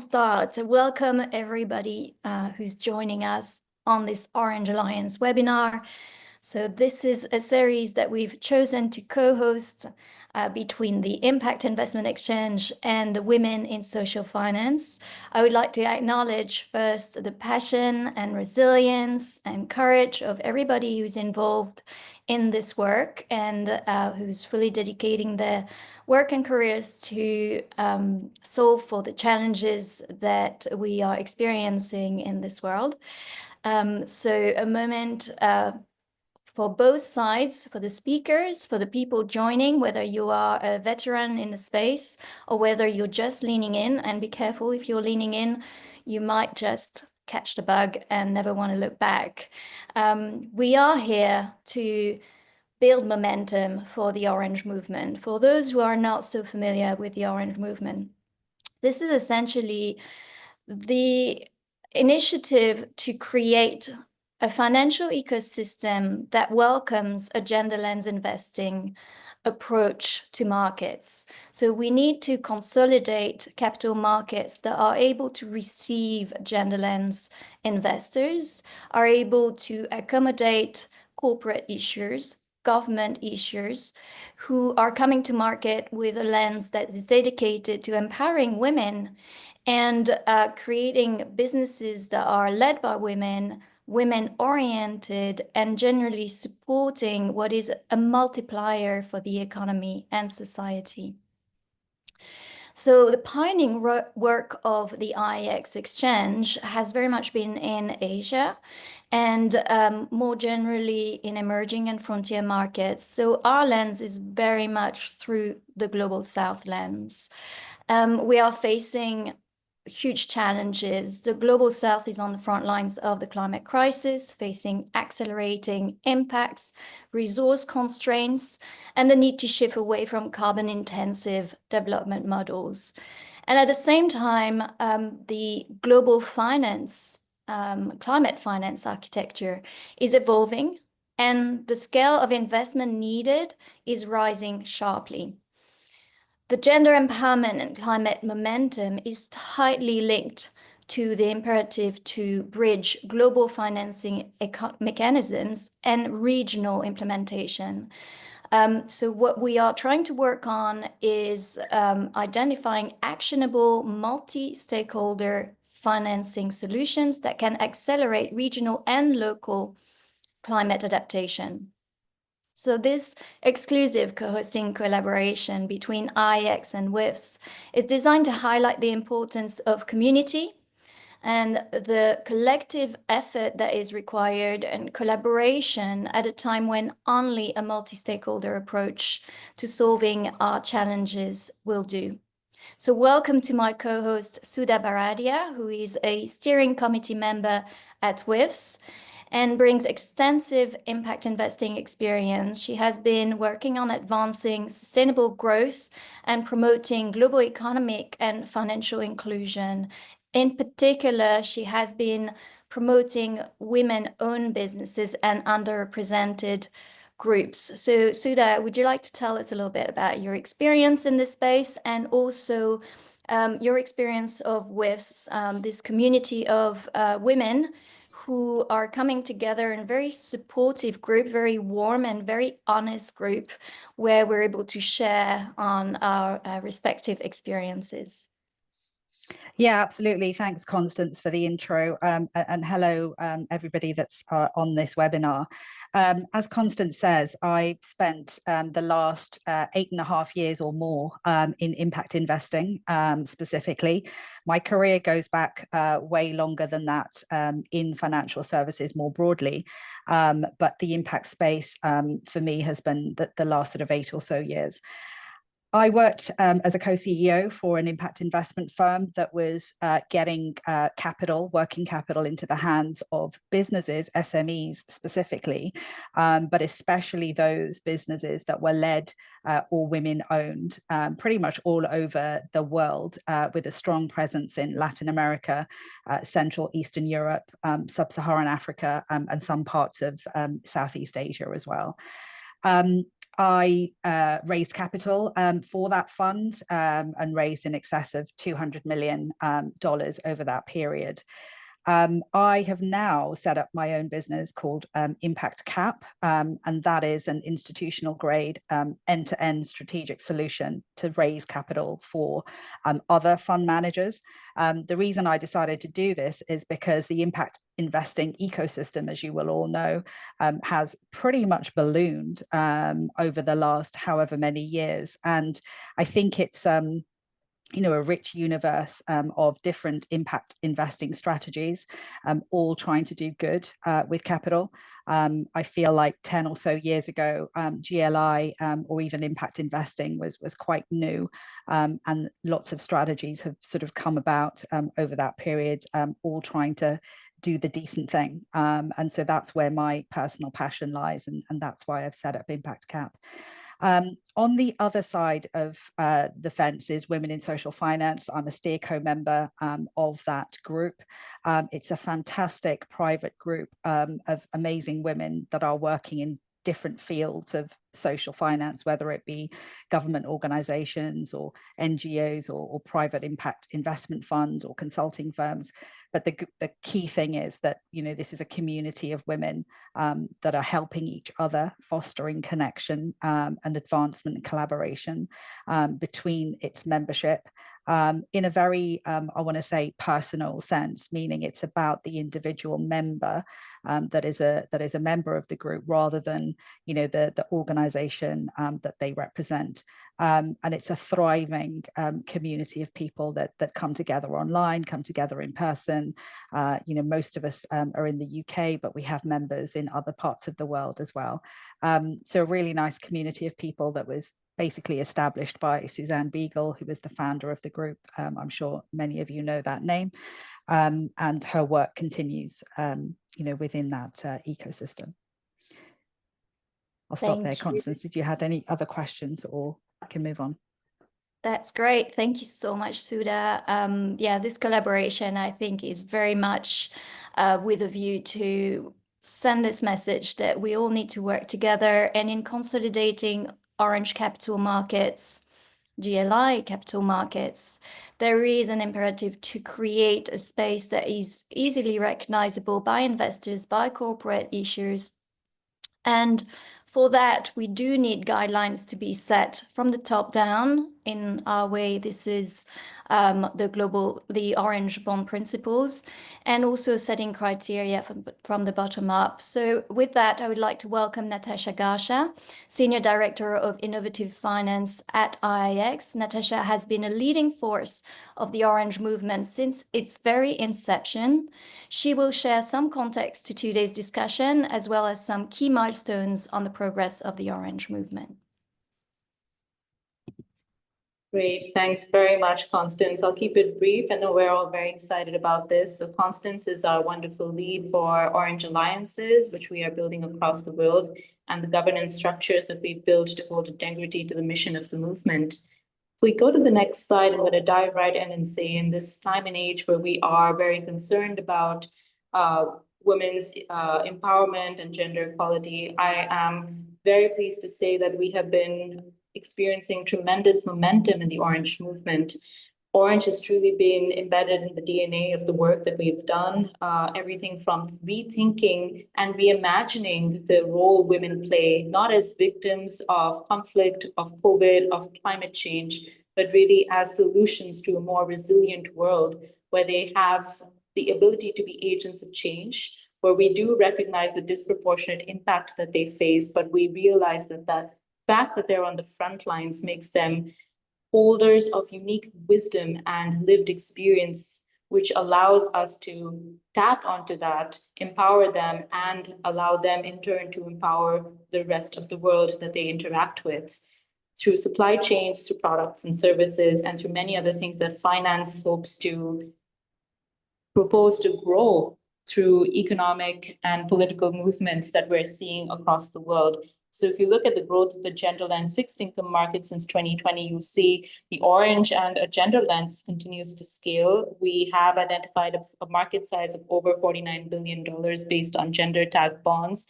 start. Welcome everybody who's joining us on this Orange Alliance webinar. So this is a series that we've chosen to co-host between the Impact Investment Exchange and the Women in Social Finance. I would like to acknowledge first the passion and resilience and courage of everybody who's involved in this work and who's fully dedicating their work and careers to solve for the challenges that we are experiencing in this world. So a moment for both sides, for the speakers, for the people joining, whether you are a veteran in the space or whether you're just leaning in. And be careful, if you're leaning in, you might just catch the bug and never want to look back. We are here to build momentum for the Orange Movement. For those who are not so familiar with the Orange Movement, this is essentially the initiative to create a financial ecosystem that welcomes a gender lens investing approach to markets. So we need to consolidate capital markets that are able to receive gender lens investors, are able to accommodate corporate issuers, government issuers who are coming to market with a lens that is dedicated to empowering women and creating businesses that are led by women, women-oriented, and generally supporting what is a multiplier for the economy and society. So the pioneering work of the IEX exchange has very much been in Asia and more generally in emerging and frontier markets. So our lens is very much through the Global South lens. We are facing huge challenges. The Global South is on the front lines of the climate crisis, facing accelerating impacts, resource constraints, and the need to shift away from carbon-intensive development models. And at the same time, the global finance, climate finance architecture is evolving, and the scale of investment needed is rising sharply. The gender empowerment and climate momentum is tightly linked to the imperative to bridge global financing mechanisms and regional implementation. So what we are trying to work on is identifying actionable multi-stakeholder financing solutions that can accelerate regional and local climate adaptation. So this exclusive co-hosting collaboration between IEX and WIFS is designed to highlight the importance of community and the collective effort that is required and collaboration at a time when only a multi-stakeholder approach to solving our challenges will do. So welcome to my co-host, Sudha Baradia, who is a steering committee member at WIFS and brings extensive impact investing experience. She has been working on advancing sustainable growth and promoting global economic and financial inclusion. In particular, she has been promoting women-owned businesses and underrepresented groups. So Sudha, would you like to tell us a little bit about your experience in this space and also your experience of WIFS, this community of women who are coming together in a very supportive group, very warm and very honest group, where we're able to share on our respective experiences. Yeah, absolutely. Thanks, Constance, for the intro. And hello, everybody that's on this webinar. As Constance says, I spent the last 8.5 years or more in impact investing specifically. My career goes back way longer than that in financial services more broadly. But the impact space for me has been the last sort of 8 or so years. I worked as a co-CEO for an impact investment firm that was getting working capital into the hands of businesses, SMEs specifically, but especially those businesses that were led or women-owned pretty much all over the world with a strong presence in Latin America, Central Eastern Europe, Sub-Saharan Africa, and some parts of Southeast Asia as well. I raised capital for that fund and raised in excess of $200 million over that period. I have now set up my own business called Impact Cap, and that is an institutional grade end-to-end strategic solution to raise capital for other fund managers. The reason I decided to do this is because the impact investing ecosystem, as you will all know, has pretty much ballooned over the last however many years. And I think it's a rich universe of different impact investing strategies, all trying to do good with capital. I feel like 10 or so years ago, GLI or even impact investing was quite new, and lots of strategies have sort of come about over that period, all trying to do the decent thing. And so that's where my personal passion lies, and that's why I've set up Impact Cap. On the other side of the fence is Women in Social Finance. I'm a SteerCo member of that group. It's a fantastic private group of amazing women that are working in different fields of social finance, whether it be government organizations or NGOs or private impact investment funds or consulting firms. But the key thing is that, this is a community of women that are helping each other, fostering connection and advancement and collaboration between its membership in a very, I want to say, personal sense, meaning it's about the individual member that is a member of the group rather than, the organization that they represent. And it's a thriving community of people that come together online, come together in person. Most of us are in the UK, but we have members in other parts of the world as well. So a really nice community of people that was basically established by Suzanne Beagle, who was the founder of the group. I'm sure many of you know that name. And her work continues, within that ecosystem. I'll stop there. Constance, did you have any other questions, or I can move on? That's great. Thank you so much, Sudha. This collaboration, I think, is very much with a view to send this message that we all need to work together, and in consolidating Orange capital markets, GLI capital markets, there is an imperative to create a space that is easily recognizable by investors, by corporate issuers. And for that, we do need guidelines to be set from the top down. In our way, this is the Orange Bond Principles, and also setting criteria from the bottom up. So with that, I would like to welcome Natasha Garsha, Senior Director of Innovative Finance at IIX. Natasha has been a leading force of the Orange movement since its very inception. She will share some context to today's discussion, as well as some key milestones on the progress of the Orange movement. Great, thanks very much, Constance. I'll keep it brief. I know we're all very excited about this. So Constance is our wonderful lead for Orange Alliances, which we are building across the world, and the governance structures that we've built to hold integrity to the mission of the movement. If we go to the next slide, I'm going to dive right in and say, in this time and age where we are very concerned about women's empowerment and gender equality, I am very pleased to say that we have been experiencing tremendous momentum in the Orange movement. Orange has truly been embedded in the DNA of the work that we've done, everything from rethinking and reimagining the role women play, not as victims of conflict, of COVID, of climate change, but really as solutions to a more resilient world where they have the ability to be agents of change, where we do recognize the disproportionate impact that they face, but we realize that the fact that they're on the front lines makes them holders of unique wisdom and lived experience, which allows us to tap onto that, empower them, and allow them in turn to empower the rest of the world that they interact with through supply chains, through products and services, and through many other things that finance hopes to propose to grow through economic and political movements that we're seeing across the world. So if you look at the growth of the gender lens fixed income market since 2020, you'll see the Orange and a gender lens continues to scale. We have identified a market size of over $49 billion based on gender tag bonds.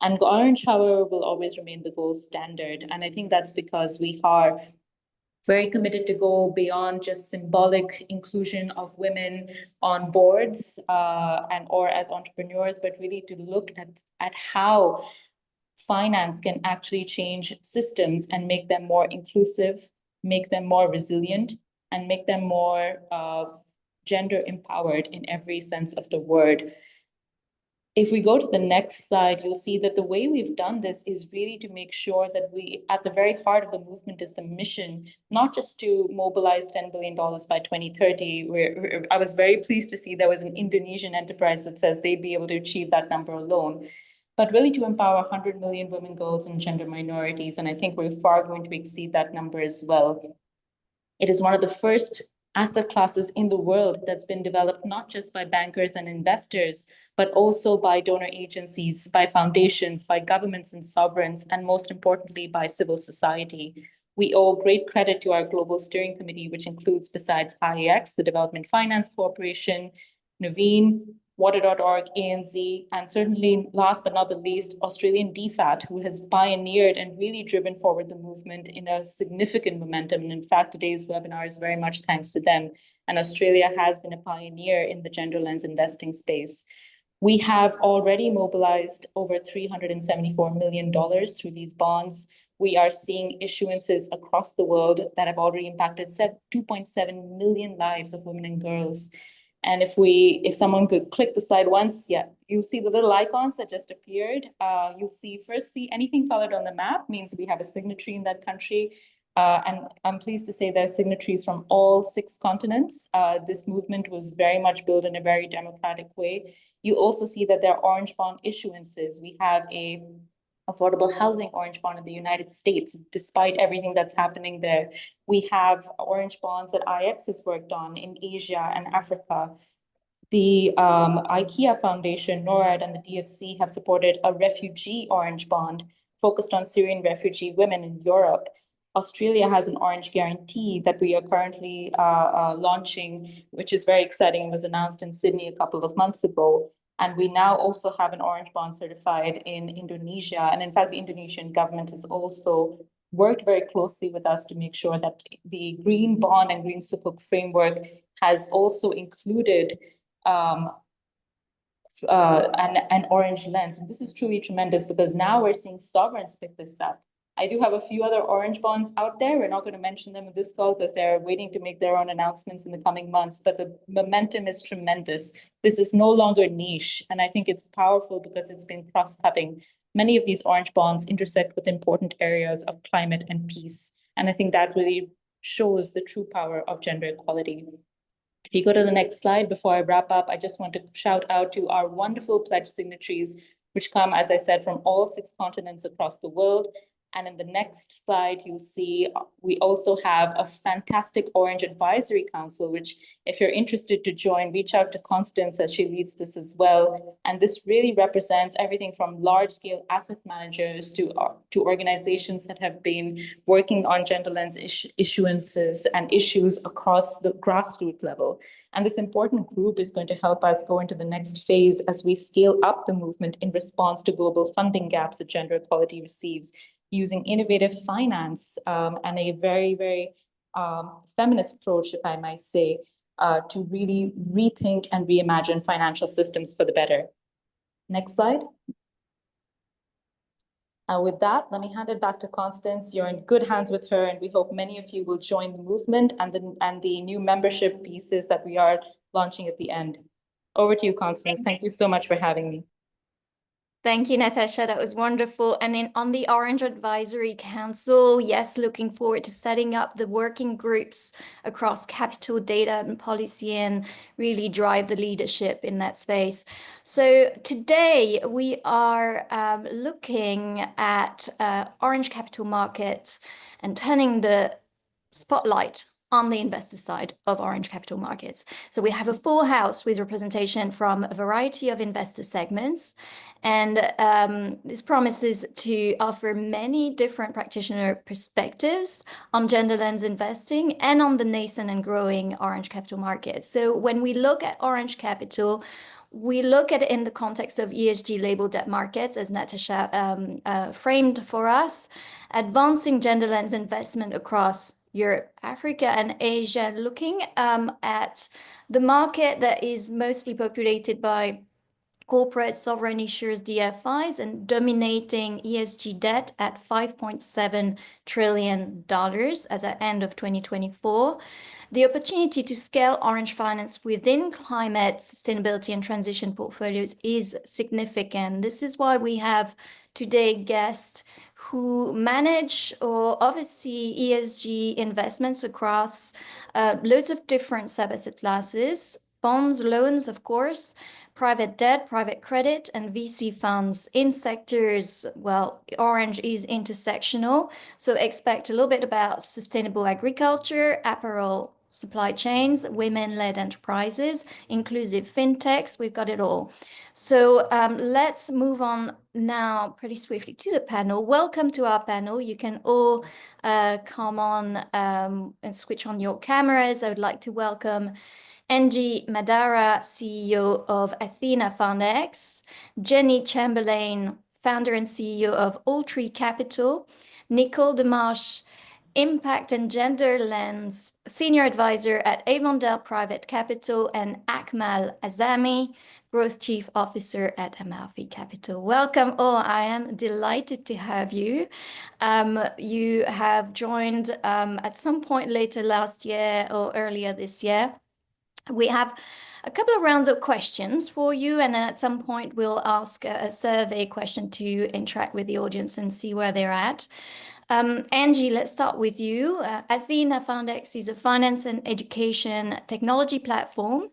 And Orange, however, will always remain the gold standard. And I think that's because we are very committed to go beyond just symbolic inclusion of women on boards and or as entrepreneurs, but really to look at how finance can actually change systems and make them more inclusive, make them more resilient, and make them more gender empowered in every sense of the word. If we go to the next slide, you'll see that the way we've done this is really to make sure that we, at the very heart of the movement is the mission, not just to mobilize $10 billion by 2030, where I was very pleased to see there was an Indonesian enterprise that says they'd be able to achieve that number alone, but really to empower 100 million women, girls, and gender minorities. And I think we're far going to exceed that number as well. It is one of the first asset classes in the world that's been developed not just by bankers and investors, but also by donor agencies, by foundations, by governments and sovereigns, and most importantly, by civil society. We owe great credit to our global steering committee, which includes, besides IEX, the Development Finance Corporation, Nuveen, Water.org, ANZ, and certainly last but not the least, Australian DFAT, who has pioneered and really driven forward the movement in a significant momentum. And in fact, today's webinar is very much thanks to them. And Australia has been a pioneer in the gender lens investing space. We have already mobilized over $374 million through these bonds. We are seeing issuances across the world that have already impacted 2.7 million lives of women and girls. And if someone could click the slide once, yeah, you'll see the little icons that just appeared. You'll see firstly, anything colored on the map means we have a signatory in that country. And I'm pleased to say there are signatories from all 6 continents. This movement was very much built in a very democratic way. You also see that there are orange bond issuances. We have a affordable housing orange bond in the United States, despite everything that's happening there. We have orange bonds that IEX has worked on in Asia and Africa. The IKEA Foundation, NORAD, and the DFC have supported a refugee orange bond focused on Syrian refugee women in Europe. Australia has an orange guarantee that we are currently launching, which is very exciting. It was announced in Sydney a couple of months ago. And we now also have an orange bond certified in Indonesia. And in fact, the Indonesian government has also worked very closely with us to make sure that the Green Bond and Green Sukuk framework has also included an orange lens. And this is truly tremendous because now we're seeing sovereigns pick this up. I do have a few other orange bonds out there. We're not going to mention them in this call because they're waiting to make their own announcements in the coming months, but the momentum is tremendous. This is no longer niche, and I think it's powerful because it's been cross-cutting. Many of these orange bonds intersect with important areas of climate and peace, and I think that really shows the true power of gender equality. If you go to the next slide, before I wrap up, I just want to shout out to our wonderful pledge signatories, which come, as I said, from all 6 continents across the world. And in the next slide, you'll see we also have a fantastic Orange Advisory Council, which if you're interested to join, reach out to Constance as she leads this as well. And this really represents everything from large-scale asset managers to organizations that have been working on gender lens issuances and issues across the grassroots level. And this important group is going to help us go into the next phase as we scale up the movement in response to global funding gaps that gender equality receives, using innovative finance and a very, very feminist approach, if I might say, to really rethink and reimagine financial systems for the better. Next slide. With that, let me hand it back to Constance. You're in good hands with her, and we hope many of you will join the movement and the new membership pieces that we are launching at the end. Over to you, Constance. Thank you so much for having me. Thank you, Natasha. That was wonderful. And on the Orange Advisory Council, yes, looking forward to setting up the working groups across capital, data, and policy and really drive the leadership in that space. So today we are looking at orange capital markets and turning the spotlight on the investor side of Orange Capital Markets. So we have a full house with representation from a variety of investor segments. And this promises to offer many different practitioner perspectives on gender lens investing and on the nascent and growing Orange Capital Markets. So when we look at Orange Capital, we look at it in the context of ESG labeled debt markets, as Natasha framed for us, advancing gender lens investment across Europe, Africa, and Asia, looking at the market that is mostly populated by corporate sovereign issuers, DFIs, and dominating ESG debt at $5.7 trillion as at end of 2024. The opportunity to scale Orange Finance within climate, sustainability, and transition portfolios is significant. This is why we have today guests who manage or oversee ESG investments across loads of different sub-asset classes, bonds, loans, of course, private debt, private credit, and VC funds in sectors. Well, Orange is intersectional, so expect a little bit about sustainable agriculture, apparel, supply chains, women-led enterprises, inclusive fintechs. We've got it all. So let's move on now pretty swiftly to the panel. Welcome to our panel. You can all come on and switch on your cameras. I would like to welcome Angie Madara, CEO of Athena FundX, Jenny Chamberlain, founder and CEO of Alltree Capital, Nicole Demarche, Impact and Gender Lens, Senior Advisor at Avondale Private Capital, and Akmal Azami, Growth Chief Officer at Amalfi Capital. Welcome all. I am delighted to have you. You have joined at some point later last year or earlier this year. We have a couple of rounds of questions for you, and then at some point we'll ask a survey question to interact with the audience and see where they're at. Angie, let's start with you. Athena FundX is a finance and education technology platform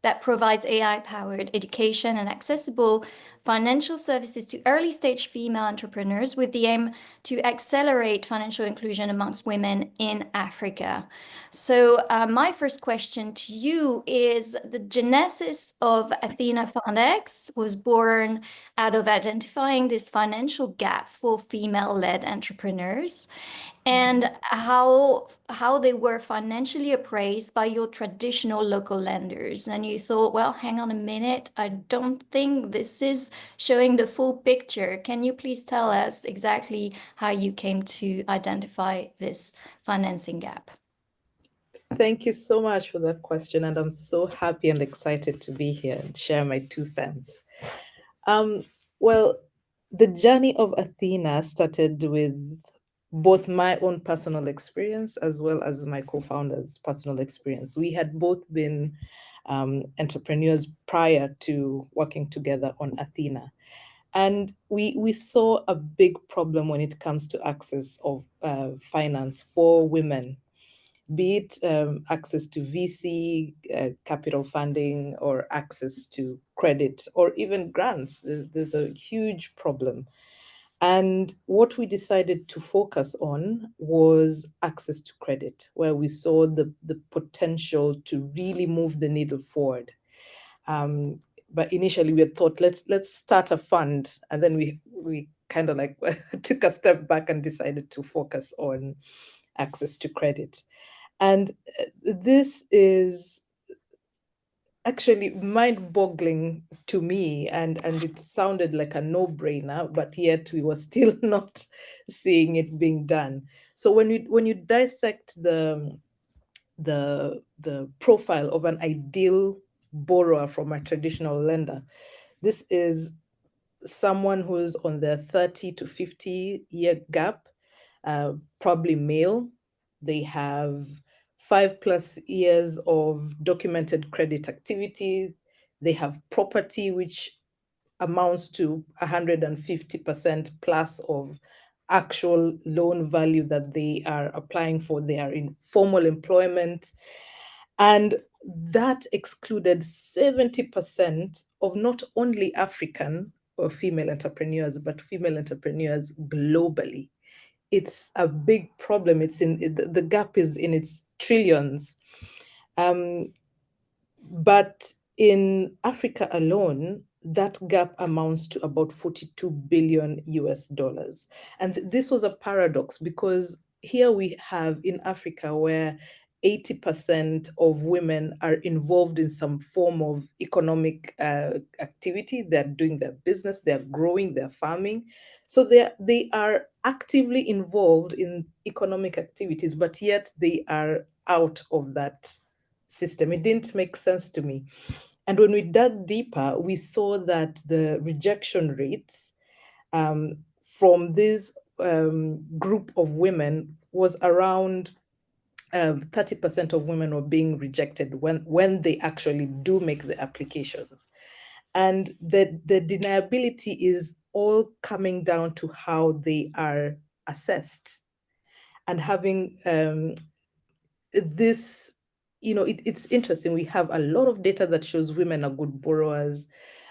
that provides AI-powered education and accessible financial services to early-stage female entrepreneurs with the aim to accelerate financial inclusion amongst women in Africa. So my first question to you is, the genesis of Athena FundX was born out of identifying this financial gap for female-led entrepreneurs, and how they were financially appraised by your traditional local lenders. And you thought, well, hang on a minute, I don't think this is showing the full picture. Can you please tell us exactly how you came to identify this financing gap? Thank you so much for that question, and I'm so happy and excited to be here and share my 2 cents. Well, the journey of Athena started with both my own personal experience as well as my co-founder's personal experience. We had both been entrepreneurs prior to working together on Athena. And we saw a big problem when it comes to access of finance for women, be it access to VC, capital funding, or access to credit, or even grants. There's a huge problem. And what we decided to focus on was access to credit, where we saw the potential to really move the needle forward. But initially we had thought, let's start a fund. And then we kind of like took a step back and decided to focus on access to credit. And this is actually mind-boggling to me, and it sounded like a no-brainer, but yet we were still not seeing it being done. So when you dissect the profile of an ideal borrower from a traditional lender, this is someone who's on their 30 to 50-year gap, probably male. They have 5+ years of documented credit activity. They have property which amounts to 150% plus of actual loan value that they are applying for. They are in formal employment. And that excluded 70% of not only African or female entrepreneurs, but female entrepreneurs globally. it's a big problem. The gap is in its trillions. But in Africa alone, that gap amounts to about 42 billion US dollars. And this was a paradox because here we have in Africa where 80% of women are involved in some form of economic activity. They're doing their business, they're growing, they're farming. So they are actively involved in economic activities, but yet they are out of that system. It didn't make sense to me. And when we dug deeper, we saw that the rejection rates from this group of women was around 30% of women were being rejected when they actually do make the applications. And the deniability is all coming down to how they are assessed. And having this, it's interesting. We have a lot of data that shows women are good borrowers.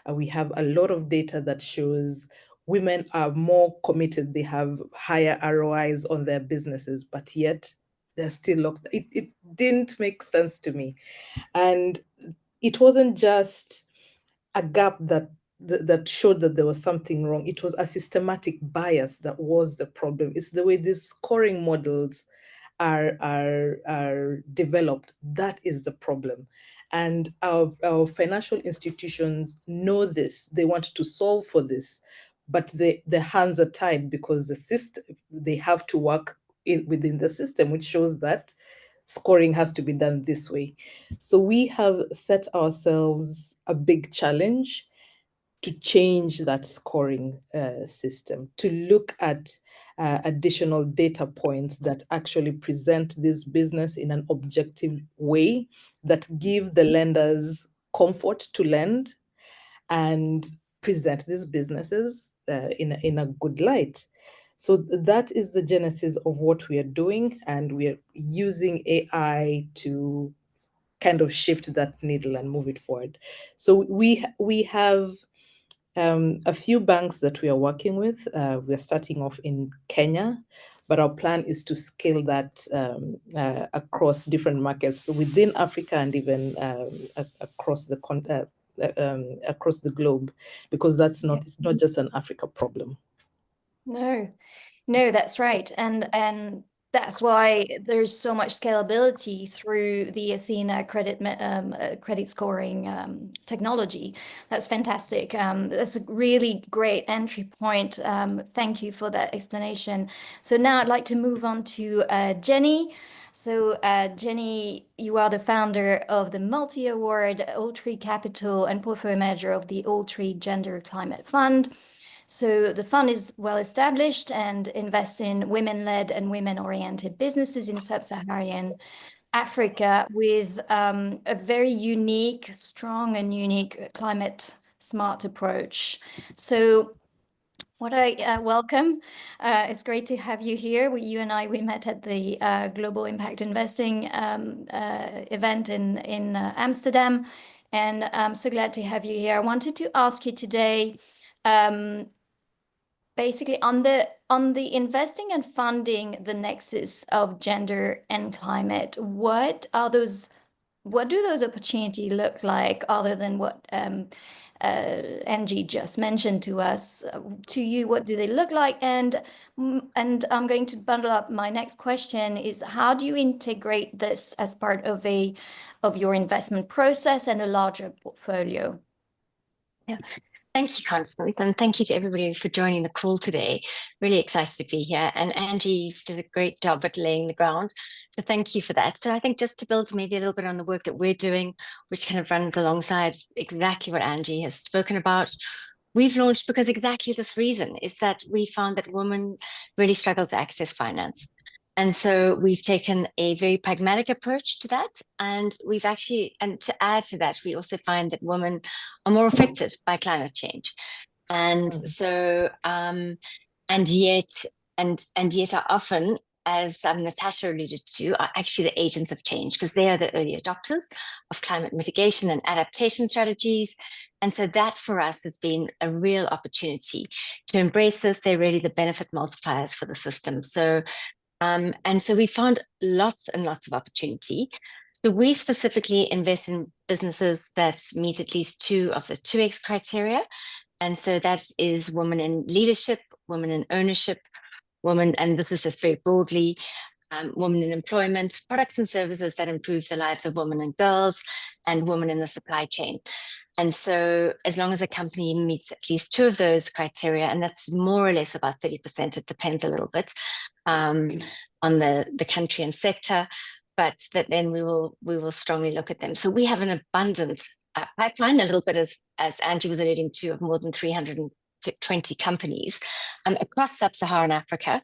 We have a lot of data that shows women are more committed. They have higher ROIs on their businesses, but yet they're still locked. It didn't make sense to me. And it wasn't just a gap that showed that there was something wrong. It was a systematic bias that was the problem. It's the way these scoring models are developed. That is the problem. And our financial institutions know this. They want to solve for this, but their hands are tied because the system, they have to work within the system, which shows that scoring has to be done this way. So we have set ourselves a big challenge to change that scoring system, to look at additional data points that actually present this business in an objective way, that give the lenders comfort to lend and present these businesses in a good light. So that is the genesis of what we are doing, and we are using AI to kind of shift that needle and move it forward. So we have a few banks that we are working with. We're starting off in Kenya, but our plan is to scale that across different markets within Africa and even across the globe, because it's not just an Africa problem. No, that's right. And that's why there's so much scalability through the Athena credit scoring technology. That's fantastic. That's a really great entry point. Thank you for that explanation. So now I'd like to move on to Jenny. So Jenny, you are the founder of the multi-award Alltree Capital and portfolio manager of the Alltree Gender Climate Fund. So the fund is well established and invests in women-led and women-oriented businesses in sub-Saharan Africa with a very unique, strong and unique climate smart approach. So what I welcome, it's great to have you here. You and I, we met at the Global Impact Investing event in Amsterdam, and I'm so glad to have you here. I wanted to ask you today, basically on the investing and funding the nexus of gender and climate, what do those opportunities look like other than what Angie just mentioned to us? To you, what do they look like? And I'm going to bundle up my next question is, how do you integrate this as part of your investment process and a larger portfolio? Yeah. Thank you, Constance, and thank you to everybody for joining the call today. Really excited to be here. And Angie did a great job at laying the ground. So thank you for that. So I think just to build maybe a little bit on the work that we're doing, which kind of runs alongside exactly what Angie has spoken about, we've launched because exactly this reason is that we found that women really struggle to access finance. And so we've taken a very pragmatic approach to that. And we've actually, and to add to that, we also find that women are more affected by climate change. And so, and yet are often as Natasha alluded to, are actually the agents of change, because they are the early adopters of climate mitigation and adaptation strategies. And so that for us has been a real opportunity to embrace this. They're really the benefit multipliers for the system. So, and so we found lots and lots of opportunity. So we specifically invest in businesses that meet at least 2 of the 2X criteria. And so that is women in leadership, women in ownership, women, and this is just very broadly, women in employment, products and services that improve the lives of women and girls, and women in the supply chain. And so as long as a company meets at least 2 of those criteria, and that's more or less about 30%, it depends a little bit on the country and sector, but that then we will strongly look at them. So we have an abundant pipeline, a little bit as Angie was alluding to, of more than 320 companies across sub-Saharan Africa.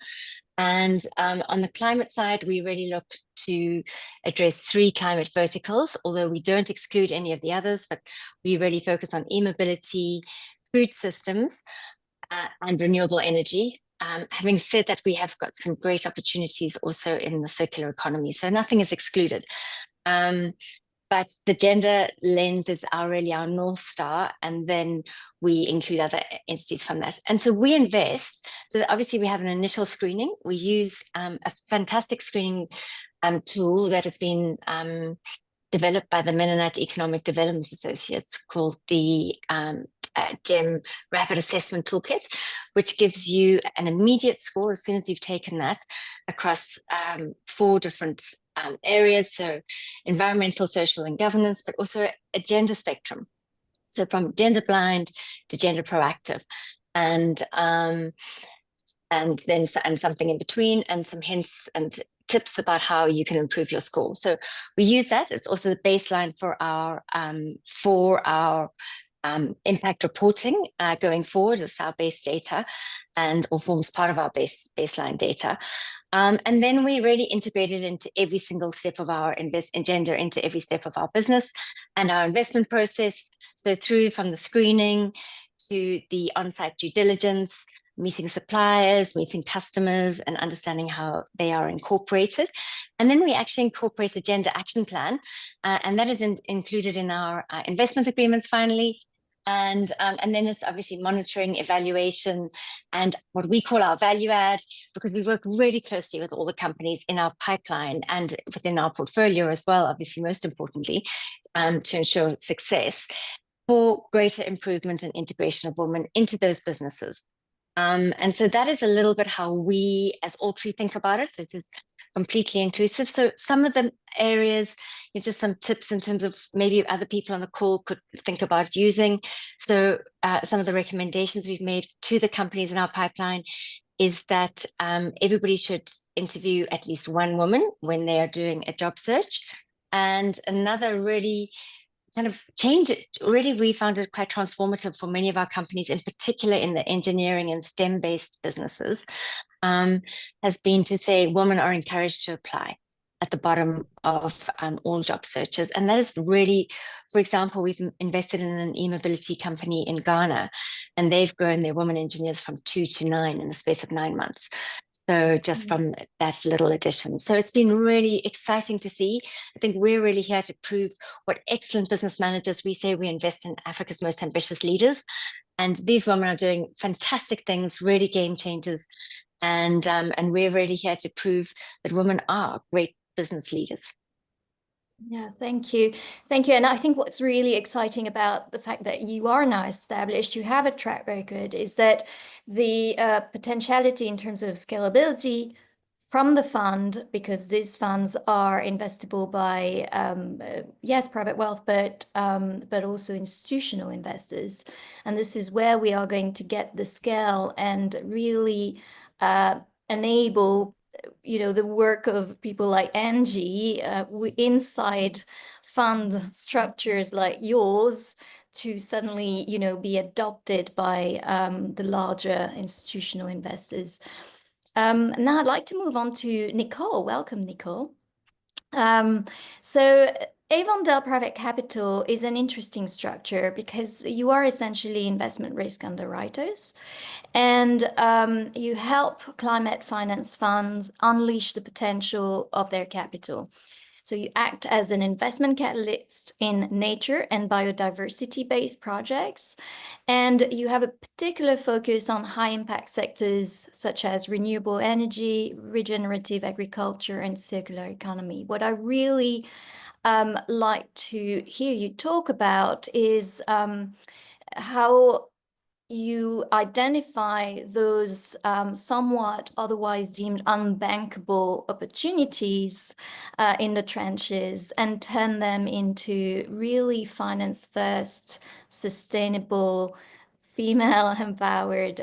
And on the climate side, we really look to address 3 climate verticals, although we don't exclude any of the others, but we really focus on e-mobility, food systems, and renewable energy. Having said that, we have got some great opportunities also in the circular economy, so nothing is excluded. But the gender lens is really our North Star, and then we include other entities from that. And so we invest, so obviously we have an initial screening. We use a fantastic screening tool that has been developed by the Mennonite Economic Development Associates called the GEM Rapid Assessment Toolkit, which gives you an immediate score as soon as you've taken that across 4 different areas, so environmental, social, and governance, but also a gender spectrum. So from gender blind to gender proactive, and then something in between, and some hints and tips about how you can improve your score. So we use that. It's also the baseline for our impact reporting going forward as our base data, or forms part of our baseline data. And then we really integrate it into every single step of our gender, into every step of our business and our investment process. So through from the screening to the on-site due diligence, meeting suppliers, meeting customers, and understanding how they are incorporated. And then we actually incorporate a gender action plan, and that is included in our investment agreements finally. And then it's obviously monitoring, evaluation, and what we call our value add, because we work really closely with all the companies in our pipeline and within our portfolio as well, obviously most importantly, to ensure success for greater improvement and integration of women into those businesses. And so that is a little bit how we as Altri think about it. This is completely inclusive. So some of the areas, just some tips in terms of maybe other people on the call could think about using. So some of the recommendations we've made to the companies in our pipeline is that everybody should interview at least 1 woman when they are doing a job search. And another really kind of change it, really we found it quite transformative for many of our companies, in particular in the engineering and STEM-based businesses, has been to say women are encouraged to apply at the bottom of all job searches. And that is really, for example, we've invested in an e-mobility company in Ghana, and they've grown their women engineers from 2 to 9 in the space of 9 months. So just from that little addition. So it's been really exciting to see. I think we're really here to prove what excellent business managers, we say we invest in Africa's most ambitious leaders. And these women are doing fantastic things, really game changers. And we're really here to prove that women are great business leaders. Yeah, thank you. Thank you. And I think what's really exciting about the fact that you are now established, you have a track record, is that the potentiality in terms of scalability from the fund, because these funds are investable by, yes, private wealth, but also institutional investors. And this is where we are going to get the scale and really enable the work of people like Angie inside fund structures like yours to suddenly, be adopted by the larger institutional investors. Now I'd like to move on to Nicole. Welcome, Nicole. So Avondale Private Capital is an interesting structure because you are essentially investment risk underwriters, and you help climate finance funds unleash the potential of their capital. So you act as an investment catalyst in nature and biodiversity-based projects, and you have a particular focus on high-impact sectors such as renewable energy, regenerative agriculture, and circular economy. What I really like to hear you talk about is how you identify those somewhat otherwise deemed unbankable opportunities in the trenches and turn them into really finance first, sustainable, female empowered,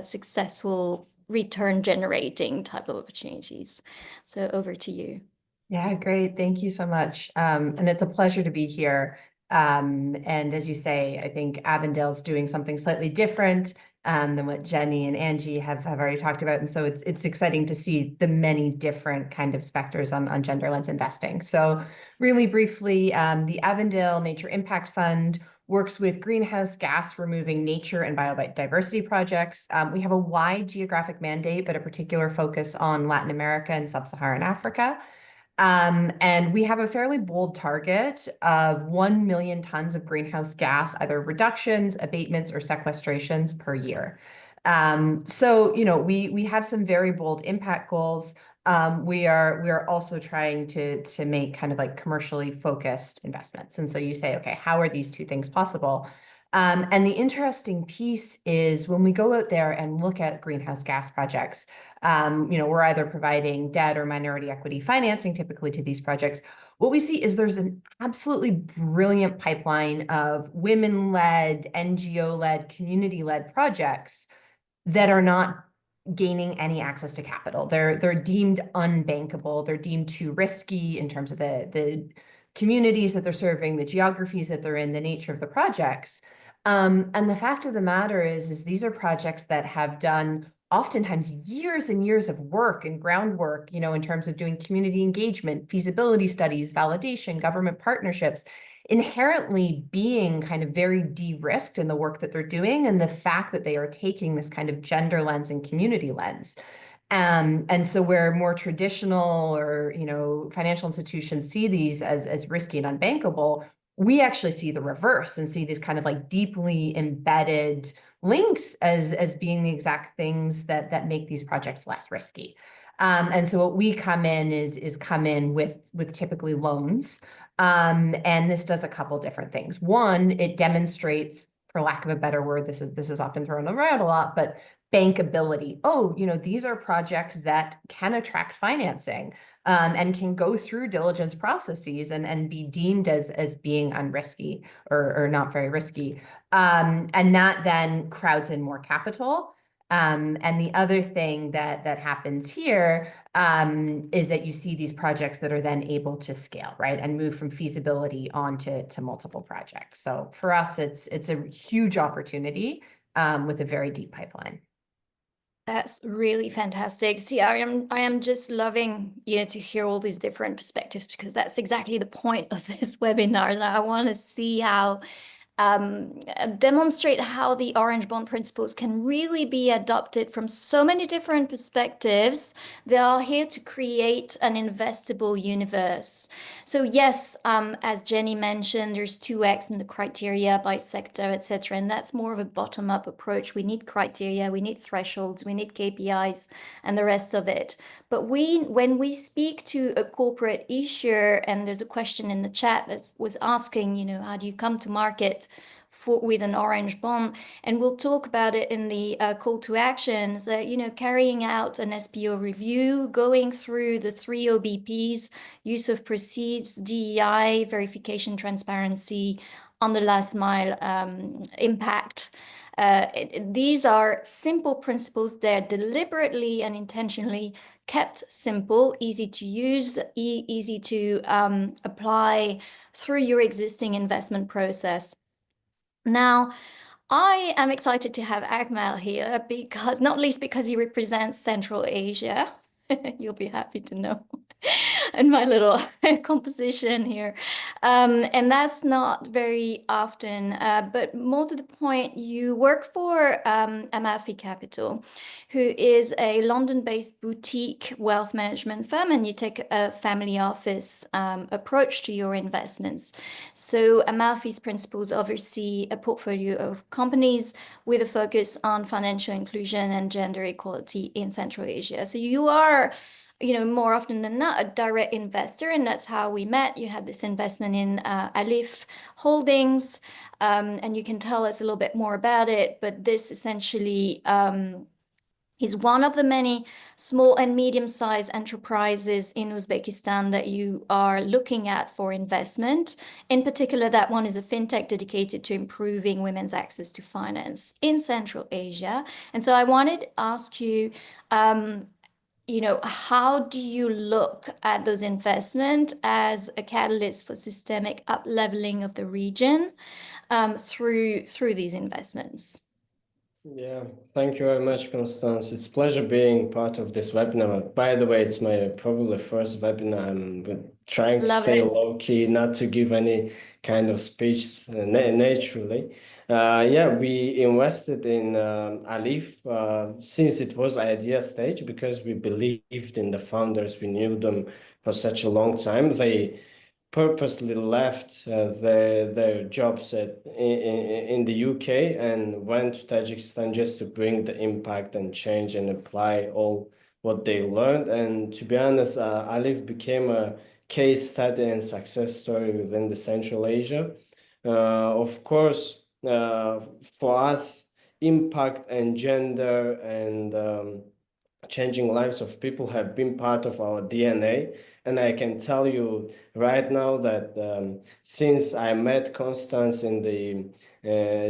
successful return generating type of opportunities. So over to you. Yeah, great. Thank you so much. And it's a pleasure to be here. And as you say, I think Avondale's doing something slightly different than what Jenny and Angie have already talked about. And so it's exciting to see the many different kind of specters on gender lens investing. So really briefly, the Avondale Nature Impact Fund works with greenhouse gas removing nature and biodiversity projects. We have a wide geographic mandate, but a particular focus on Latin America and Sub-Saharan Africa. And we have a fairly bold target of 1 million tons of greenhouse gas, either reductions, abatements, or sequestrations per year. So, you know, we have some very bold impact goals. We are also trying to make kind of like commercially focused investments. And so you say, okay, how are these two things possible? And the interesting piece is when we go out there and look at greenhouse gas projects, you know, we're either providing debt or minority equity financing typically to these projects. What we see is there's an absolutely brilliant pipeline of women-led, NGO-led, community-led projects that are not gaining any access to capital. They're deemed unbankable. They're deemed too risky in terms of the communities that they're serving, the geographies that they're in, the nature of the projects. And the fact of the matter is these are projects that have done oftentimes years and years of work and groundwork, you know, in terms of doing community engagement, feasibility studies, validation, government partnerships, inherently being kind of very de-risked in the work that they're doing and the fact that they are taking this kind of gender lens and community lens. And so where more traditional or, you know, financial institutions see these as risky and unbankable, we actually see the reverse and see these kind of like deeply embedded links as being the exact things that make these projects less risky. And so what we come in is come in with typically loans. And this does a couple different things. One, it demonstrates, for lack of a better word, this is often thrown around a lot, but bankability. Oh, you know, these are projects that can attract financing and can go through diligence processes and be deemed as being unrisky or not very risky. And that then crowds in more capital. And the other thing that happens here is that you see these projects that are then able to scale, right, and move from feasibility on to multiple projects. So for us, it's a huge opportunity with a very deep pipeline. That's really fantastic. See, I am just loving, you know, to hear all these different perspectives because that's exactly the point of this webinar. I want to see how demonstrate how the Orange Bond principles can really be adopted from so many different perspectives. They are here to create an investable universe. So yes, as Jenny mentioned, there's 2x in the criteria by sector, etc. And that's more of a bottom-up approach. We need criteria, we need thresholds, we need KPIs, and the rest of it. But when we speak to a corporate issuer, and there's a question in the chat that was asking, you know, how do you come to market with an Orange Bond, and we'll talk about it in the call to actions, that, you know, carrying out an SPO review, going through the 3 OBPs, use of proceeds, DEI, verification, transparency, on the last mile impact. These are simple principles. They're deliberately and intentionally kept simple, easy to use, easy to apply through your existing investment process. Now, I am excited to have Akmal here because, not least because he represents Central Asia. You'll be happy to know. in my little composition here. And that's not very often, but more to the point, you work for Amalfi Capital, who is a London-based boutique wealth management firm, and you take a family office approach to your investments. So Amalfi's principals oversee a portfolio of companies with a focus on financial inclusion and gender equality in Central Asia. So you are, more often than not, a direct investor, and that's how we met. You had this investment in Alif Holdings, and you can tell us a little bit more about it, but this essentially is one of the many small and medium-sized enterprises in Uzbekistan that you are looking at for investment. In particular, that one is a fintech dedicated to improving women's access to finance in Central Asia. And so I wanted to ask you, how do you look at those investments as a catalyst for systemic up-leveling of the region through these investments? Yeah, thank you very much, Constance. It's a pleasure being part of this webinar. By the way, it's my probably first webinar. I'm trying to stay low-key, not to give any kind of speech naturally. Yeah, we invested in Alif since it was idea stage, because we believed in the founders. We knew them for such a long time. They purposely left their jobs in the UK and went to Tajikistan just to bring the impact and change and apply all what they learned. And to be honest, Alif became a case study and success story within the Central Asia. Of course, for us, impact and gender and changing lives of people have been part of our DNA. And I can tell you right now that since I met Constance in the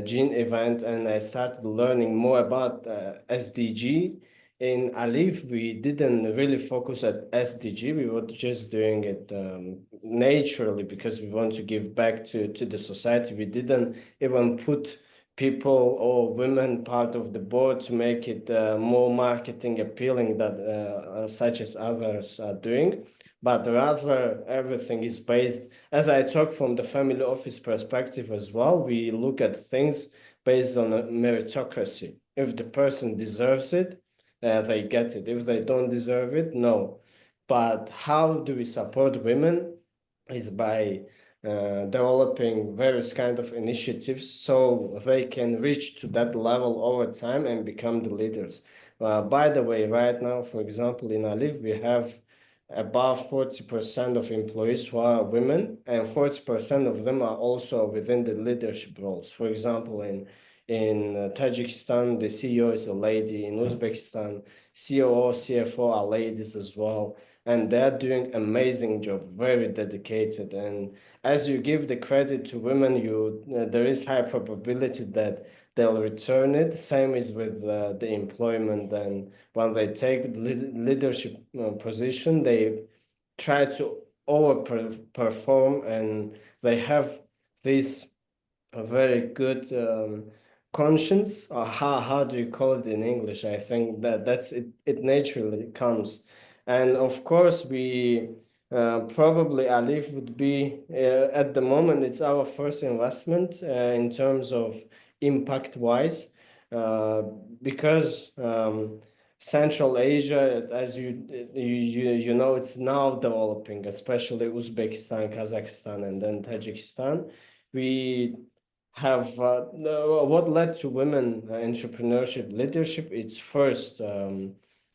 Gene event and I started learning more about SDG, in Alif, we didn't really focus at SDG. We were just doing it naturally because we want to give back to the society. We didn't even put people or women part of the board to make it more marketing appealing that such as others are doing. But rather, everything is based, as I talk from the family office perspective as well, we look at things based on a meritocracy. If the person deserves it, they get it. If they don't deserve it, no. But how do we support women is by developing various kind of initiatives so they can reach to that level over time and become the leaders. By the way, right now, for example, in Alif, we have above 40% of employees who are women, and 40% of them are also within the leadership roles. For example, in Tajikistan, the CEO is a lady. In Uzbekistan, COO, CFO are ladies as well. And they're doing amazing job, very dedicated. And as you give the credit to women, there is high probability that they'll return it. Same is with the employment. And when they take leadership position, they try to overperform, and they have this very good conscience, or how do you call it in English? I think that's it. It naturally comes. And of course, we probably Alif would be at the moment, it's our first investment in terms of impact wise, because Central Asia, as you know, it's now developing, especially Uzbekistan, Kazakhstan, and then Tajikistan. We have what led to women entrepreneurship leadership. It's first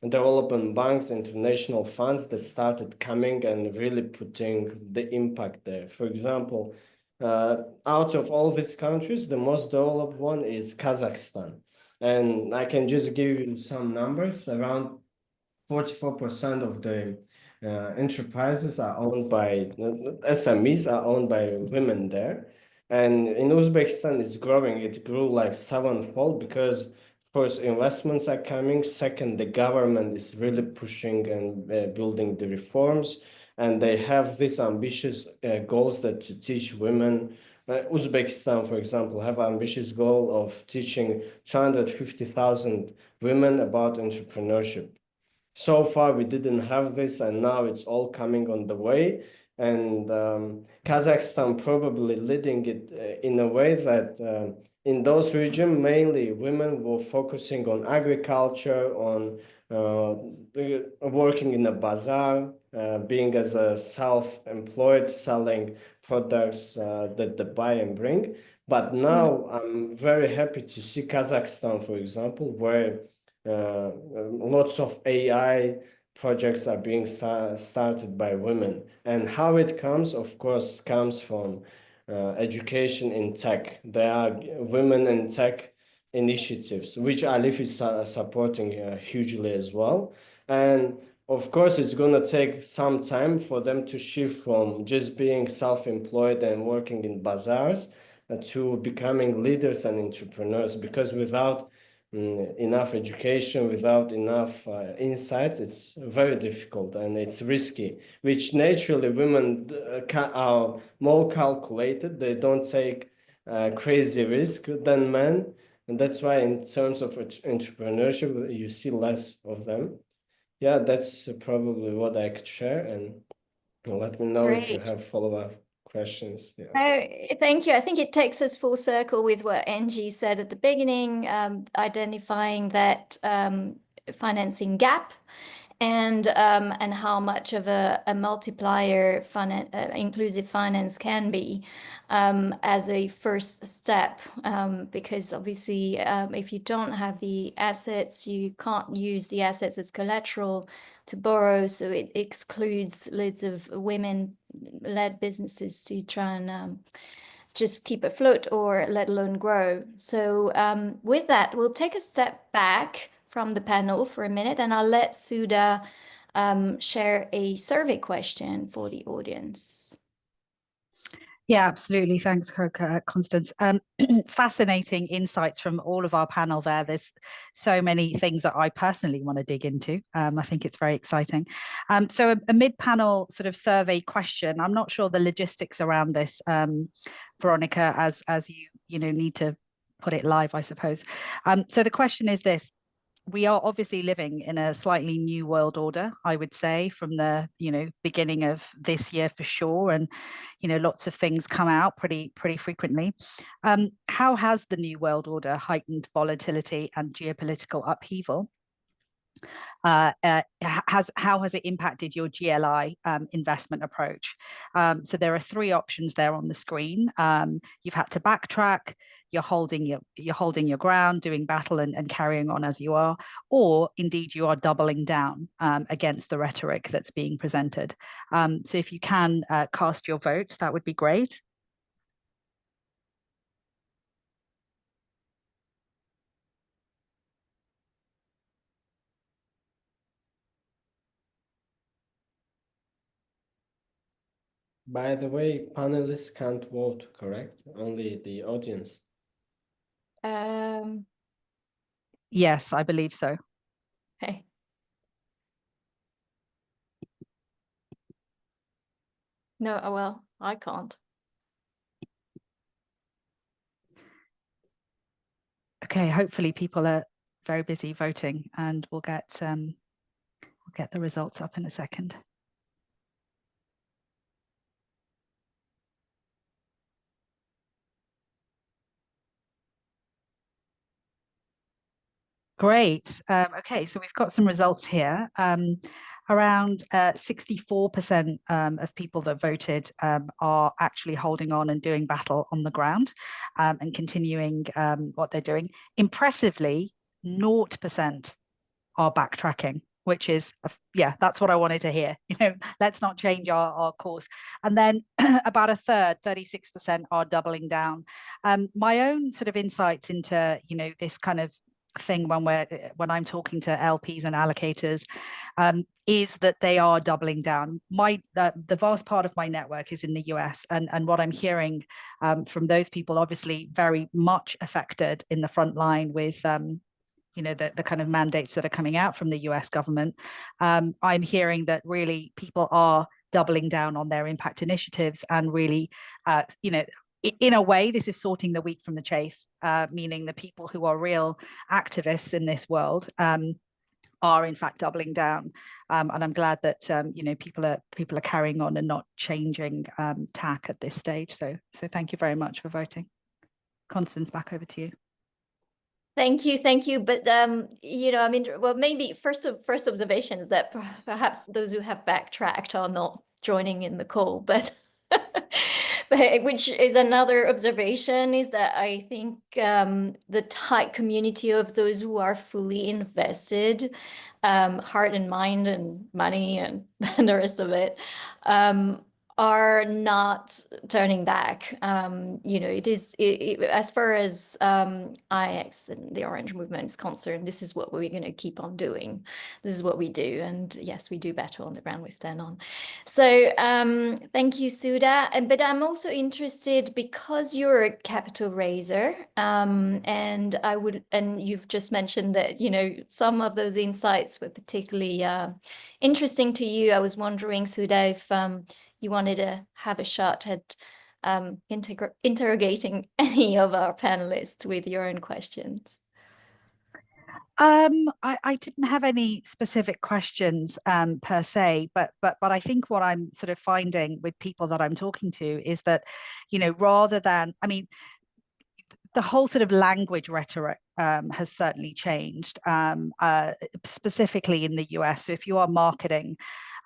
development banks, international funds that started coming and really putting the impact there. For example, out of all these countries, the most developed one is Kazakhstan. And I can just give you some numbers. Around 44% of the enterprises are owned by, SMEs are owned by women there. And in Uzbekistan, it's growing. It grew like 7-fold because first, investments are coming. Second, the government is really pushing and building the reforms. And they have these ambitious goals that to teach women. Uzbekistan, for example, have an ambitious goal of teaching 250,000 women about entrepreneurship. So far, we didn't have this, and now it's all coming on the way. And Kazakhstan probably leading it in a way that in those regions, mainly women were focusing on agriculture, on working in a bazaar, being as a self-employed, selling products that they buy and bring. But now I'm very happy to see Kazakhstan, for example, where lots of AI projects are being started by women. And how it comes, of course, comes from education in tech. There are women in tech initiatives, which Alif is supporting hugely as well. And of course, it's going to take some time for them to shift from just being self-employed and working in bazaars to becoming leaders and entrepreneurs, because without enough education, without enough insights, it's very difficult and it's risky, which naturally women are more calculated. They don't take crazy risk than men. And that's why in terms of entrepreneurship, you see less of them. Yeah, that's probably what I could share. And let me know if you Great. have follow-up questions. Yeah. Oh, thank you. I think it takes us full circle with what Angie said at the beginning, identifying that financing gap and how much of a multiplier inclusive finance can be as a first step, because obviously if you don't have the assets, you can't use the assets as collateral to borrow, so it excludes loads of women-led businesses to try and just keep afloat or let alone grow. So with that, we'll take a step back from the panel for a minute, and I'll let Sudha share a survey question for the audience. Yeah, absolutely. Thanks, Constance. Fascinating insights from all of our panel there. There's so many things that I personally want to dig into. I think it's very exciting. So a mid-panel sort of survey question. I'm not sure the logistics around this, Veronica, as you need to put it live, I suppose. So the question is this. We are obviously living in a slightly new world order, I would say, from the beginning of this year for sure, and lots of things come out pretty frequently. How has the new world order heightened volatility and geopolitical upheaval? How has it impacted your GLI investment approach? So there are three options there on the screen. You've had to backtrack. You're holding your ground, doing battle and carrying on as you are, or indeed you are doubling down against the rhetoric that's being presented. So if you can cast your votes, that would be great. By the way, panelists can't vote, correct? Only the audience. Yes, I believe so. Okay. No, well, I can't. Okay, hopefully people are very busy voting, and we'll get the results up in a second. Great. Okay, so we've got some results here. Around 64% of people that voted are actually holding on and doing battle on the ground and continuing what they're doing. Impressively, 0% are backtracking, which is, yeah, that's what I wanted to hear. Let's not change our course. And then about a third, 36% are doubling down. My own sort of insights into, this kind of thing when I'm talking to LPs and allocators is that they are doubling down. The vast part of my network is in the US, and what I'm hearing from those people, obviously very much affected in the front line with the kind of mandates that are coming out from the US government. I'm hearing that really people are doubling down on their impact initiatives and really, in a way, this is sorting the wheat from the chaff, meaning the people who are real activists in this world are in fact doubling down. And I'm glad that you know, people are carrying on and not changing tack at this stage. So thank you very much for voting. Constance, back over to you. Thank you. But you know, I mean, well, maybe first observation is that perhaps those who have backtracked are not joining in the call, but but which is another observation, is that I think the tight community of those who are fully invested, heart and mind and money and the rest of it, are not turning back. You know, it is as far as IX and the Orange Movement is concerned, this is what we're going to keep on doing. This is what we do, and yes, we do battle on the ground we stand on. So thank you, Sudha. But I'm also interested, because you're a capital raiser, and you've just mentioned that, you know, some of those insights were particularly interesting to you. I was wondering, Sudha, if you wanted to have a shot at interrogating any of our panelists with your own questions. I didn't have any specific questions per se, but I think what I'm sort of finding with people that I'm talking to is that, you know, rather than, I mean, the whole sort of language rhetoric has certainly changed, specifically in the US. So if you are marketing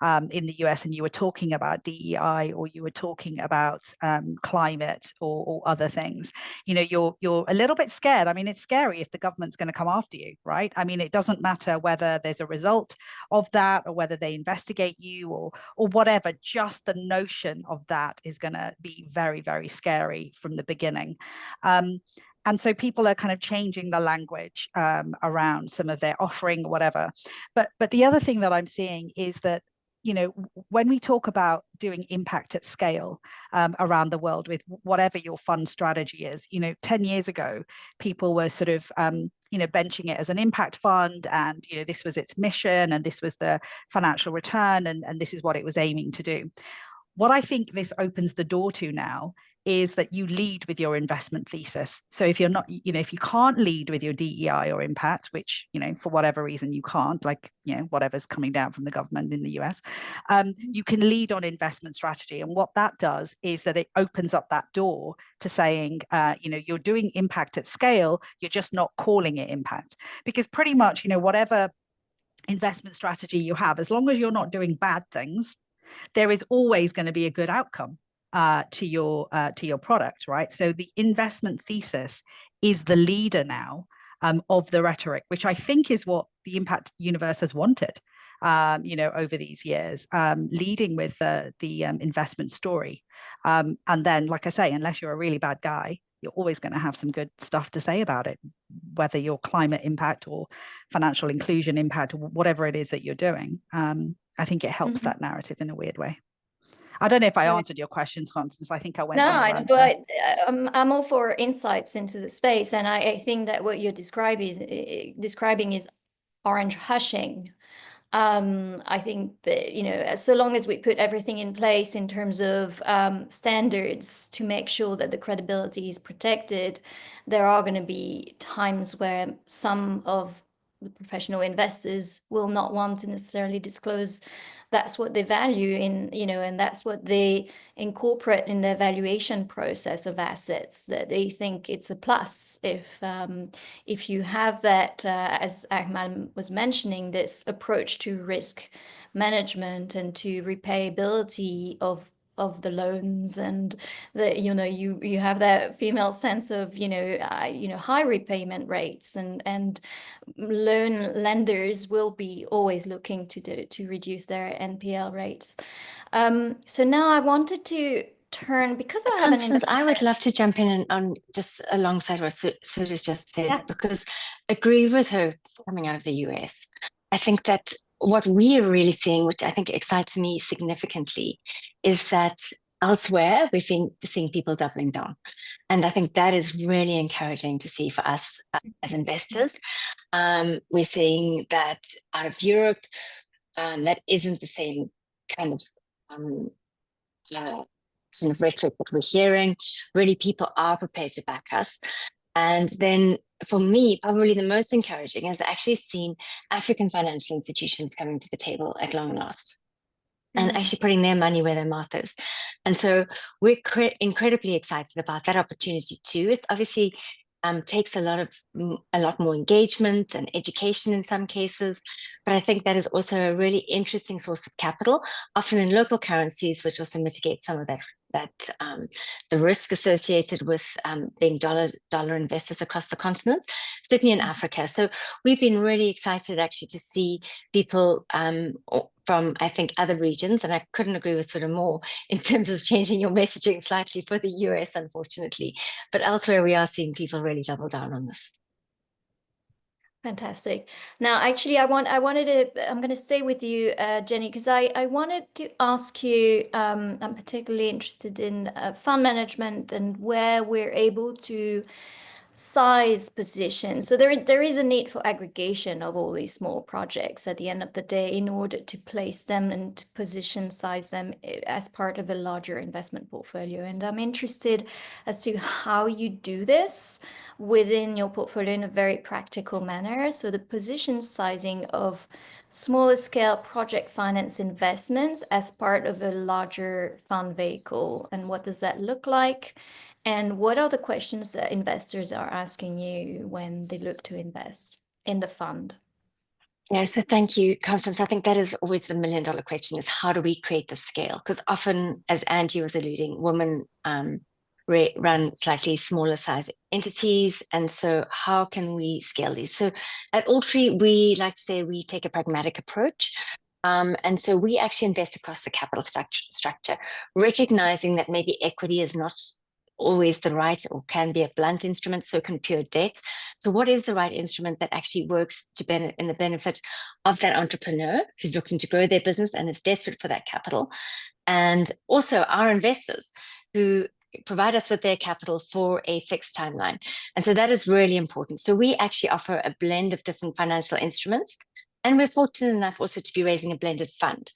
in the US and you were talking about DEI, or you were talking about climate or other things, you know, you're a little bit scared. I mean, it's scary if the government's going to come after you, right? I mean, it doesn't matter whether there's a result of that or whether they investigate you or whatever. Just the notion of that is going to be very, very scary from the beginning. And so people are kind of changing the language around some of their offering or whatever. But the other thing that I'm seeing is that, you know, when we talk about doing impact at scale around the world with whatever your fund strategy is, you know, 10 years ago, people were sort of, you know, benching it as an impact fund, and, you know, this was its mission and this was the financial return, and this is what it was aiming to do. What I think this opens the door to now is that you lead with your investment thesis. So if you're not, you know, if you can't lead with your DEI or impact, which, you know, for whatever reason you can't, like, you know, whatever's coming down from the government in the US, you can lead on investment strategy. And what that does is that it opens up that door to saying, you know, you're doing impact at scale, you're just not calling it impact. Because pretty much, you know, whatever investment strategy you have, as long as you're not doing bad things, there is always going to be a good outcome to your product, right? So the investment thesis is the leader now of the rhetoric, which I think is what the impact universe has wanted, you know, over these years, leading with the investment story. And then, like I say, unless you're a really bad guy, you're always going to have some good stuff to say about it, whether you're climate impact or financial inclusion impact or whatever it is that you're doing. I think it helps that narrative in a weird way. I don't know if I answered your questions, Constance. I think I went. No, I'm all for insights into the space, and I think that what you're describing is orange hushing. I think that, you know, so long as we put everything in place in terms of standards to make sure that the credibility is protected, there are going to be times where some of the professional investors will not want to necessarily disclose that's what they value in, you know, and that's what they incorporate in their valuation process of assets, that they think it's a plus if you have that, as Ahmad was mentioning, this approach to risk management and to repayability of the loans, and that, you know, you have that female sense of, you know, high repayment rates, and lenders will be always looking to reduce their NPL rates. So now I wanted to turn, because I have Constance, I would love to jump in on just alongside what Sudha's just said, because I agree with her coming out of the US. I think that what we are really seeing, which I think excites me significantly, is that elsewhere we've been seeing people doubling down. And I think that is really encouraging to see for us as investors. We're seeing that out of Europe, that isn't the same kind of rhetoric that we're hearing. Really, people are prepared to back us. And then for me, probably the most encouraging is actually seeing African financial institutions coming to the table at long last and actually putting their money where their mouth is. And so we're incredibly excited about that opportunity too. It's obviously takes a lot more engagement and education in some cases, but I think that is also a really interesting source of capital, often in local currencies, which also mitigates some of that the risk associated with being dollar investors across the continent, certainly in Africa. So we've been really excited actually to see people from, I think, other regions, and I couldn't agree with sort of more in terms of changing your messaging slightly for the US, unfortunately, but elsewhere we are seeing people really double down on this. Fantastic. Now, actually, I'm going to stay with you, Jenny, because I wanted to ask you, I'm particularly interested in fund management and where we're able to size positions. So there is a need for aggregation of all these small projects at the end of the day in order to place them and position size them as part of a larger investment portfolio. And I'm interested as to how you do this within your portfolio in a very practical manner. So the position sizing of smaller scale project finance investments as part of a larger fund vehicle, and what does that look like? And what are the questions that investors are asking you when they look to invest in the fund? Yeah, so thank you, Constance. I think that is always the million-dollar question, is how do we create the scale? Because often, as Angie was alluding, women run slightly smaller size entities. And so how can we scale these? So at Alltree, we like to say we take a pragmatic approach. And so we actually invest across the capital structure, recognizing that maybe equity is not always the right, or can be a blunt instrument, so can pure debt. So what is the right instrument that actually works in the benefit of that entrepreneur who's looking to grow their business and is desperate for that capital, and also our investors who provide us with their capital for a fixed timeline. And so that is really important. So we actually offer a blend of different financial instruments, and we're fortunate enough also to be raising a blended fund.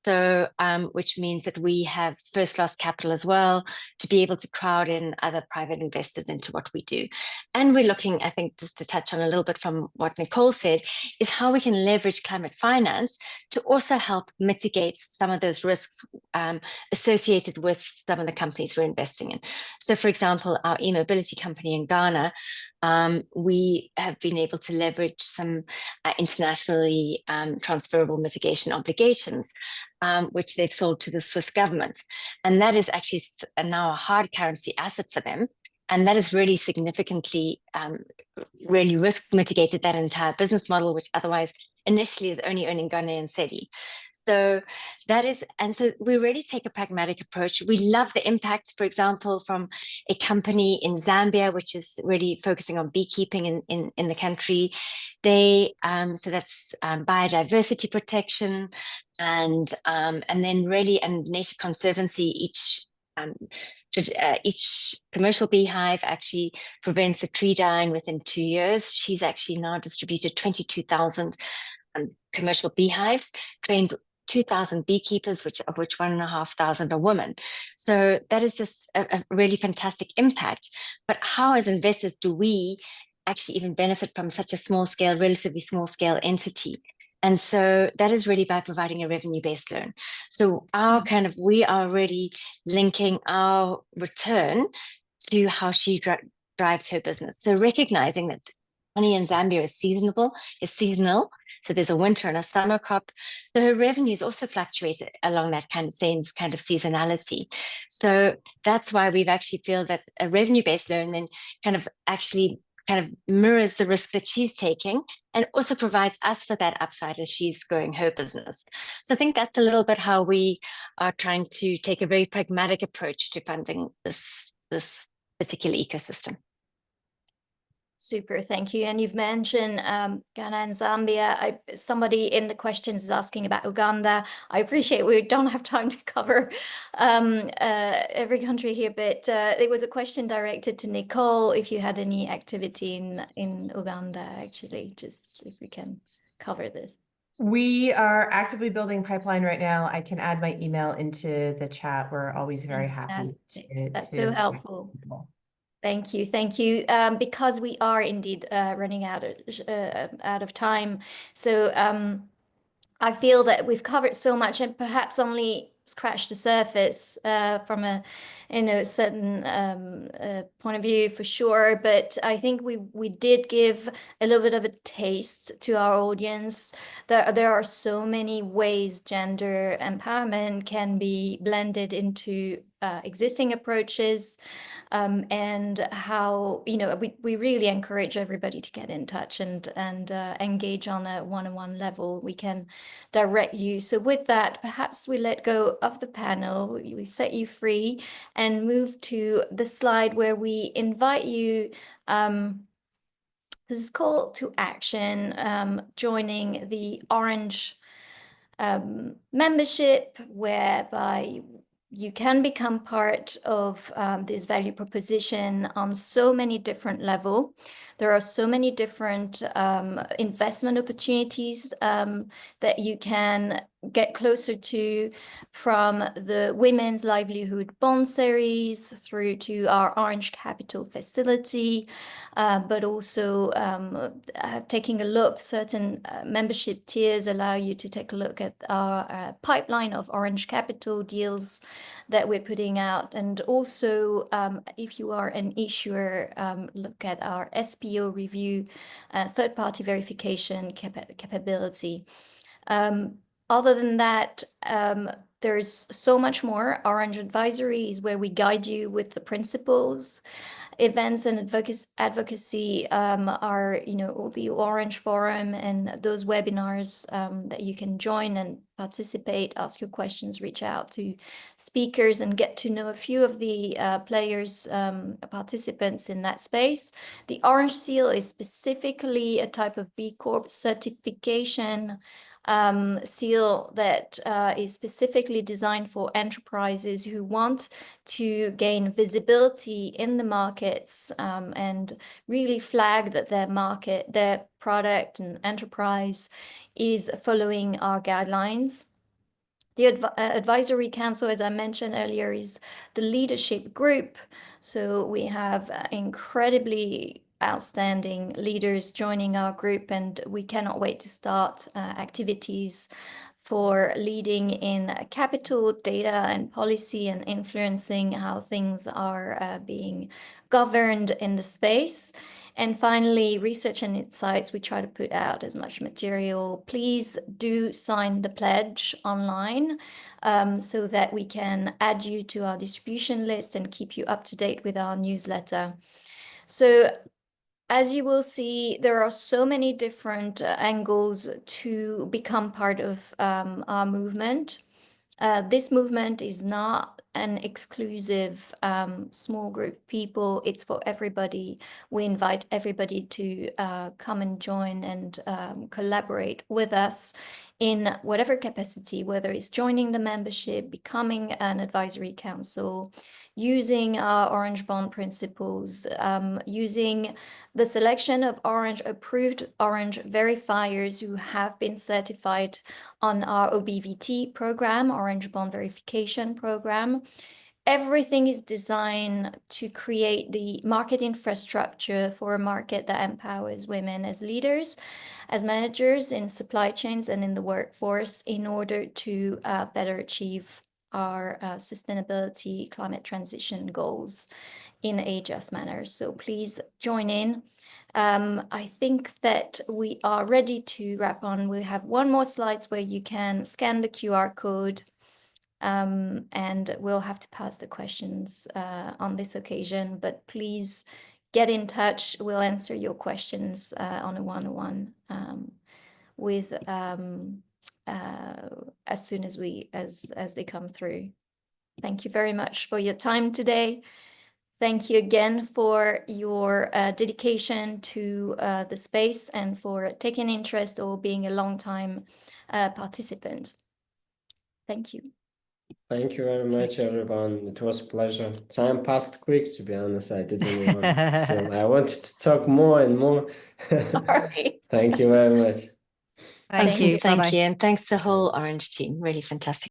So, which means that we have first loss capital as well to be able to crowd in other private investors into what we do. And we're looking, I think, just to touch on a little bit from what Nicole said, is how we can leverage climate finance to also help mitigate some of those risks associated with some of the companies we're investing in. So, for example, our e-mobility company in Ghana, we have been able to leverage some internationally transferable mitigation obligations, which they've sold to the Swiss government. And that is actually now a hard currency asset for them. And that has really significantly, really risk mitigated that entire business model, which otherwise initially is only earning Ghanaian cedi. So that is, and so we really take a pragmatic approach. We love the impact, for example, from a company in Zambia, which is really focusing on beekeeping in the country. They, so that's biodiversity protection and then really, and nature conservancy. Each commercial beehive actually prevents a tree dying within 2 years. She's actually now distributed 22,000 commercial beehives, trained 2,000 beekeepers, of which 1,500 are women. So that is just a really fantastic impact. But how, as investors, do we actually even benefit from such a small scale, relatively small scale entity? And so that is really by providing a revenue-based loan. So we are really linking our return to how she drives her business. So recognizing that honey in Zambia is seasonal. So there's a winter and a summer crop. So her revenues also fluctuate along that same kind of seasonality. So that's why we've actually feel that a revenue-based loan then actually mirrors the risk that she's taking, and also provides us for that upside as she's growing her business. So I think that's a little bit how we are trying to take a very pragmatic approach to funding this particular ecosystem. Super, thank you. And you've mentioned Ghana and Zambia. Somebody in the questions is asking about Uganda. I appreciate we don't have time to cover every country here, but it was a question directed to Nicole, if you had any activity in Uganda, actually, just if we can cover this. We are actively building pipeline right now. I can add my email into the chat. We're always very happy to That's so helpful. Thank you, thank you. Because we are indeed running out of time, so I feel that we've covered so much and perhaps only scratched the surface from a certain point of view for sure. But I think we did give a little bit of a taste to our audience. There are so many ways gender empowerment can be blended into existing approaches. And how, we really encourage everybody to get in touch and engage on a one-on-one level. We can direct you. So with that, perhaps we let go of the panel, we set you free and move to the slide where we invite you, this is call to action, joining the Orange membership, whereby you can become part of this value proposition on so many different levels. There are so many different investment opportunities that you can get closer to, from the Women's Livelihood Bond Series through to our Orange Capital facility, but also taking a look, certain membership tiers allow you to take a look at our pipeline of Orange Capital deals that we're putting out. And also, if you are an issuer, look at our SPO review, third-party verification capability. Other than that, there's so much more. Orange Advisory is where we guide you with the principles. Events and advocacy are, the Orange Forum and those webinars that you can join and participate, ask your questions, reach out to speakers and get to know a few of the players, participants in that space. The Orange Seal is specifically a type of B Corp certification seal that is specifically designed for enterprises who want to gain visibility in the markets and really flag that their product and enterprise is following our guidelines. The Advisory Council, as I mentioned earlier, is the leadership group. So we have incredibly outstanding leaders joining our group, and we cannot wait to start activities for leading in capital, data and policy, and influencing how things are being governed in the space. And finally, research and insights. We try to put out as much material. Please do sign the pledge online so that we can add you to our distribution list and keep you up to date with our newsletter. So as you will see, there are so many different angles to become part of our movement. This movement is not an exclusive small group of people. It's for everybody. We invite everybody to come and join and collaborate with us in whatever capacity, whether it's joining the membership, becoming an advisory council, using our Orange Bond principles, using the selection of Orange approved Orange verifiers who have been certified on our OBVT program, Orange Bond Verification Program. Everything is designed to create the market infrastructure for a market that empowers women as leaders, as managers in supply chains and in the workforce, in order to better achieve our sustainability, climate transition goals in a just manner. So please join in. I think that we are ready to wrap on. We have one more slide where you can scan the QR code, and we'll have to pass the questions on this occasion, but please get in touch. We'll answer your questions on a one-on-one with as soon as as they come through. Thank you very much for your time today. Thank you again for your dedication to the space and for taking interest or being a long-time participant. Thank you. Thank you very much, everyone. It was a pleasure. Time passed quick, to be honest. I didn't even feel I wanted to talk more and more. Sorry. Thank you very much. Thank you. Thank Bye-bye. you. And thanks to the whole Orange team. Really fantastic.